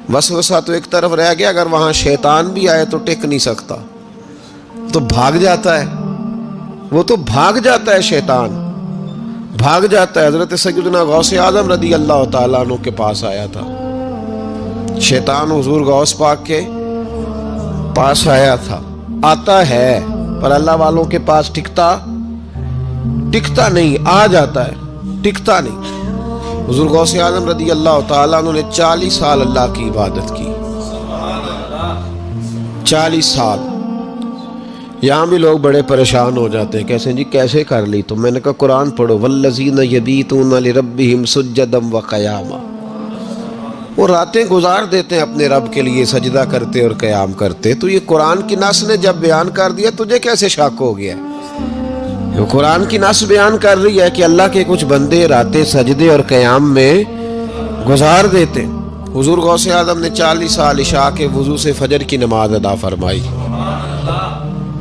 वसवसा तो एक तरफ रह गया, अगर वहां शैतान भी आए तो टिक नहीं सकता, तो भाग जाता है, वो तो भाग जाता है, शैतान भाग जाता है। हजरत सैयदना गौसे आजम रदी अल्लाह ताला अन्हु के पास आया था, शैतान हुजूर गौस पाक के पास आया था, आता है पर अल्लाह वालों के पास टिकता नहीं, आ जाता है, टिकता नहीं। हुजूर गौसे आजम रदी अल्लाह ताला अन्हु ने 40 साल अल्लाह की इबादत की, 40 साल। यहाँ भी लोग बड़े परेशान हो जाते हैं, कैसे जी कैसे कर ली? तो मैंने कहा कुरान पढ़ो, वल्लज़ीना यबीतूना लिरब्बिहिम सुज्जदम व क़यामा, वो रातें गुजार देते हैं अपने रब के लिए सजदा करते और क़याम करते। तो ये कुरान की नस ने जब बयान कर दिया, तुझे कैसे शक हो गया? वो कुरान की नस बयान कर रही है कि अल्लाह के कुछ बंदे रातें सजदे और क़याम में गुजार देते। हुजूर गौसे आज़म ने 40 साल इशा के वुज़ू से फजर की नमाज अदा फरमाई।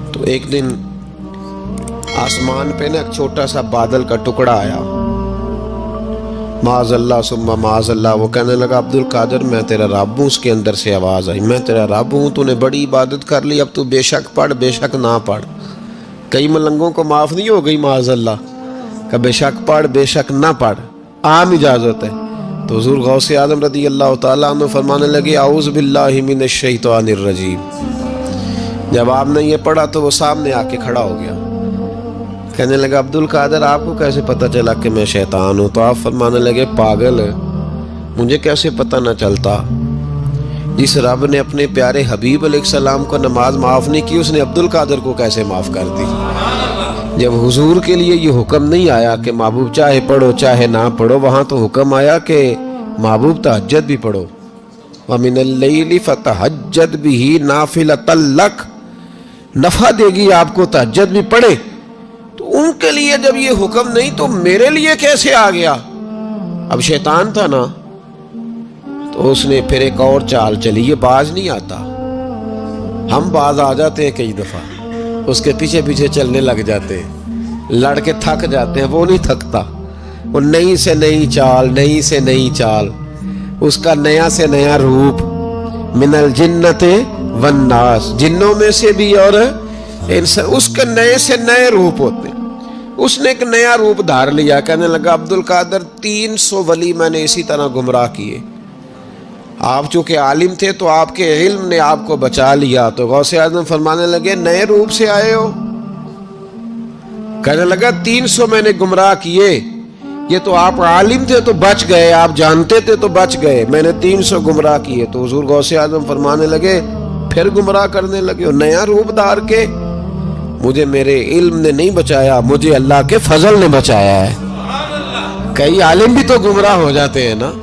तो एक दिन आसमान पे ना एक छोटा सा बादल का टुकड़ा आया, माज़अल्लाह सुम्मा माज़अल्लाह। वो कहने लगा अब्दुल कादिर मैं तेरा रब हूँ। उसके अंदर से आवाज़ आई, मैं तेरा रब हूँ, तूने बड़ी इबादत कर ली, अब तू बेशक पढ़ बेशक ना पढ़। कई मलंगों को माफ़ नहीं हो गई माज़अल्लाह का बेशक पढ़ बेशक ना पढ़, आम इजाज़त है। तो हुज़ूर गौसे आज़म रदी अल्लाह ताला अन्हु फरमाने लगे औज़ु बिल्लाहि मिनश शैतानिर रजीम। जब आपने ये पढ़ा तो वो सामने आके खड़ा हो गया, कहने लगा अब्दुल कादिर आपको कैसे पता चला कि मैं शैतान हूँ? तो आप फरमाने लगे पागल, मुझे कैसे पता न चलता? जिस रब ने अपने प्यारे हबीब अलैहिस्सलाम को नमाज माफ़ नहीं की, उसने अब्दुल कादिर को कैसे माफ़ कर दी? जब हुजूर के लिए ये हुक्म नहीं आया कि महबूब चाहे पढ़ो चाहे ना पढ़ो, वहाँ तो हुक्म आया कि महबूब तहज्जुद भी पढ़ो, व मिनल लैली फतहज्जद बिही नाफिलतल लक, नफ़ा देगी आपको तहज्जुद भी पढ़े। तो उनके लिए जब ये हुक्म नहीं तो मेरे लिए कैसे आ गया? अब शैतान था ना, तो उसने फिर एक और चाल चली, ये बाज नहीं आता, हम बाज आ जाते हैं कई दफ़ा, उसके पीछे पीछे चलने लग जाते हैं, लड़के थक जाते हैं, वो नहीं थकता, वो नई से नई चाल, नई से नई चाल, उसका नया से नया रूप, मिनल जिन्नते वन्नास, जिन्नों में से भी और इंसान, उसके नए से नए रूप होते हैं। उसने एक नया रूप धार लिया, कहने लगा अब्दुल कादिर 300 वली मैंने इसी तरह गुमराह किए, आप चूँकि आलिम थे तो आपके इल्म ने आपको बचा लिया। तो गौसे आज़म फरमाने लगे नए रूप से आए हो? कहने लगा 300 मैंने गुमराह किए, ये तो आप आलिम थे तो बच गए, आप जानते थे तो बच गए, मैंने 300 गुमराह किए। तो हुजूर गौसे आज़म फरमाने लगे फिर गुमराह करने लगे हो नया रूप धार के? मुझे मेरे इल्म ने नहीं बचाया, मुझे अल्लाह के फजल ने बचाया है। कई आलिम भी तो गुमराह हो जाते हैं ना,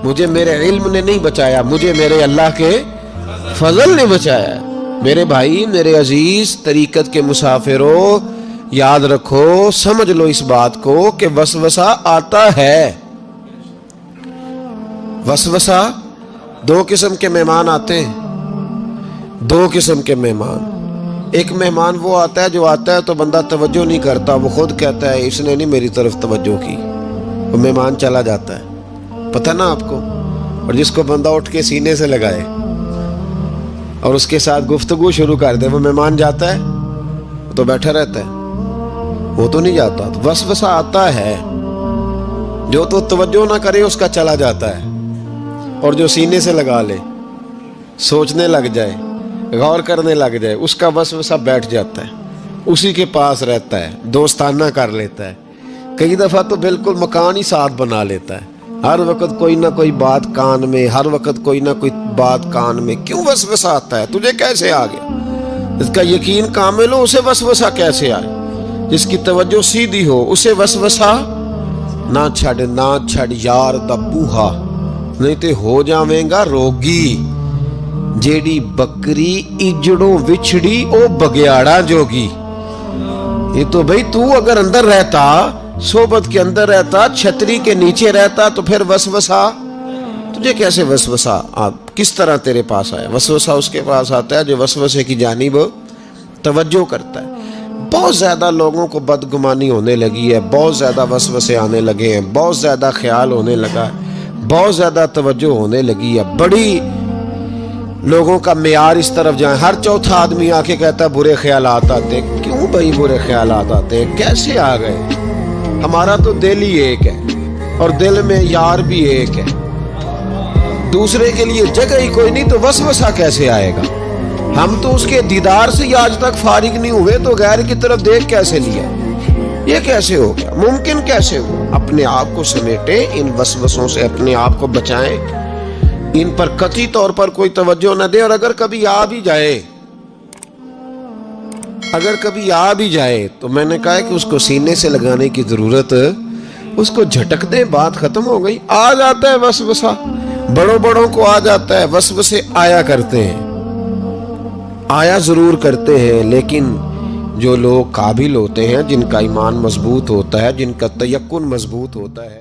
मुझे मेरे इल्म ने नहीं बचाया, मुझे मेरे अल्लाह के फजल ने बचाया। मेरे भाई मेरे अजीज तरीकत के मुसाफिरों, याद रखो, समझ लो इस बात को कि वसवसा आता है। वसवसा, दो किस्म के मेहमान आते हैं, दो किस्म के मेहमान। एक मेहमान वो आता है जो आता है तो बंदा तवज्जो नहीं करता, वो खुद कहता है इसने नहीं मेरी तरफ तवज्जो की, वो मेहमान चला जाता है, पता ना आपको। और जिसको बंदा उठ के सीने से लगाए और उसके साथ गुफ्तगू शुरू कर दे, वो मेहमान जाता है तो बैठा रहता है, वो तो नहीं जाता। तो वसवसा आता है, जो तो तवज्जो ना करे उसका चला जाता है, और जो सीने से लगा ले, सोचने लग जाए, गौर करने लग जाए, उसका वसवसा बैठ जाता है, उसी के पास रहता है, दोस्ताना कर लेता है, कई दफ़ा तो बिल्कुल मकान ही साथ बना लेता है, हर वक्त कोई ना कोई बात कान में, हर वक्त कोई ना कोई बात कान में। क्यों वसवसा आता है? तुझे कैसे आ गया? इसका यकीन कामिल हो, उसे वसवसा कैसे आए? जिसकी तवज्जो सीधी हो उसे वसवसा ना छड़ यार दा बूहा, नहीं तो हो जावेगा रोगी। जेड़ी बकरी इजड़ों विछड़ी ओ बग्याड़ा जोगी। ये तो भाई तू अगर अंदर रहता, सोबत के अंदर रहता, छतरी के नीचे रहता, तो फिर वसवसा तुझे कैसे वसवसा किस तरह तेरे पास आया? वसवसा उसके पास आता है जो वसवसे की जानिब तवज्जो करता है। बहुत ज़्यादा लोगों को बदगुमानी होने लगी है, बहुत ज़्यादा वसवसे आने लगे हैं, बहुत ज़्यादा ख्याल होने लगा है, बहुत ज़्यादा तवज्जो होने लगी है, बड़ी लोगों का मेयार इस तरफ जाए। हर चौथा आदमी आके कहता है बुरे ख्यालात आते। क्यों भाई बुरे ख्यालात आते हैं, कैसे आ गए? हमारा तो दिल ही एक है और दिल में यार भी एक है, दूसरे के लिए जगह ही कोई नहीं, तो वसवसा कैसे आएगा? हम तो उसके दीदार से ही आज तक फारिग नहीं हुए, तो गैर की तरफ देख कैसे लिया? ये कैसे हो गया? मुमकिन कैसे हो? अपने आप को समेटे, इन वसवसों से अपने आप को बचाएं, इन पर कतई तौर पर कोई तवज्जो न दे। और अगर कभी आ भी जाए तो मैंने कहा है कि उसको सीने से लगाने की जरूरत, उसको झटक दे, बात खत्म हो गई। आ जाता है वसवसा, बड़ों को आ जाता है, वसवसे आया करते हैं, आया जरूर करते हैं, लेकिन जो लोग काबिल होते हैं, जिनका ईमान मजबूत होता है, जिनका तयक्कुन मजबूत होता है,